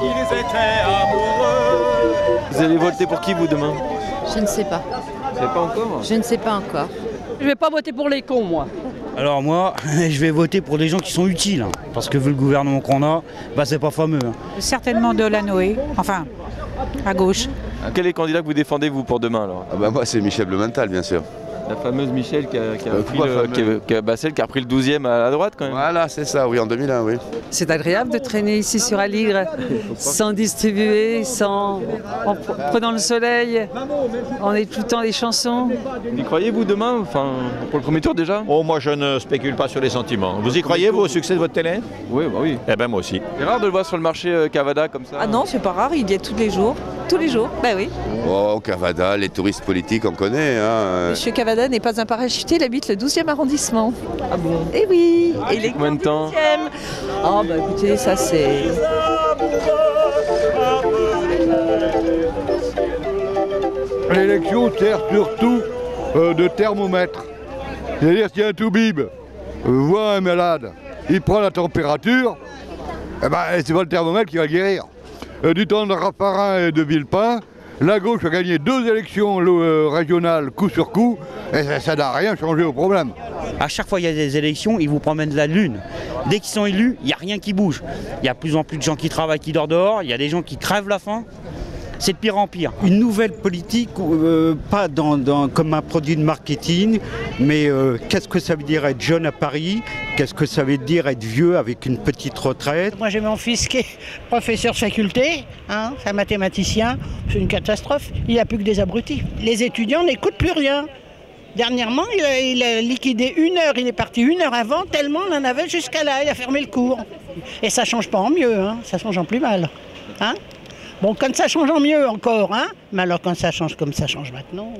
ils étaient amoureux. Vous allez voter pour qui, vous, demain? Je ne sais pas. Vous savez pas encore? Je ne sais pas encore. Je vais pas voter pour les cons, moi. Alors moi, je vais voter pour des gens qui sont utiles, hein, parce que vu le gouvernement qu'on a, bah c'est pas fameux. Hein. Certainement Delanoë, enfin, à gauche. Quel est le candidat que vous défendez, vous, pour demain, alors? Moi, c'est Michel Blemental, bien sûr. La fameuse Michel qui a celle qui a pris le 12e à la droite, quand même. Voilà, c'est ça, oui, en 2001, oui. C'est agréable de traîner ici sur Aligre, sans distribuer, en prenant le soleil, en écoutant les chansons. Vous y croyez, vous, demain, enfin, pour le premier tour déjà? Oh, moi je ne spécule pas sur les sentiments. Vous y croyez, vous, au succès de votre télé? Oui, bah oui. Eh ben moi aussi. C'est rare de le voir sur le marché Cavada comme ça. Ah non, c'est pas rare, il y est tous les jours. Tous les jours, bah oui. Oh, Cavada, les touristes politiques, on connaît. Hein. Monsieur Cavada n'est pas un parachuté, il habite le 12e arrondissement. Ah bon? Eh oui. Et il est combien de temps? Oh bah écoutez, ça c'est... L'élection sert surtout de thermomètre. C'est-à-dire si un toubib voit un malade, il prend la température, eh ben, c'est pas le thermomètre qui va guérir. Du temps de Raffarin et de Villepin, la gauche a gagné 2 élections régionales coup sur coup, et ça n'a rien changé au problème. À chaque fois qu'il y a des élections, ils vous promènent la lune. Dès qu'ils sont élus, il n'y a rien qui bouge. Il y a de plus en plus de gens qui travaillent, qui dorment dehors, il y a des gens qui crèvent la faim. C'est de pire en pire. Une nouvelle politique, pas comme un produit de marketing, mais qu'est-ce que ça veut dire être jeune à Paris? Qu'est-ce que ça veut dire être vieux avec une petite retraite? Moi j'ai mon fils qui est professeur de faculté, hein, c'est un mathématicien, c'est une catastrophe, il n'y a plus que des abrutis. Les étudiants n'écoutent plus rien. Dernièrement, il a liquidé 1 heure, il est parti 1 heure avant, tellement on en avait jusqu'à là, il a fermé le cours. Et ça ne change pas en mieux, hein, ça change en plus mal. Hein. Bon, quand ça change en mieux encore, hein, mais alors quand ça change comme ça change maintenant...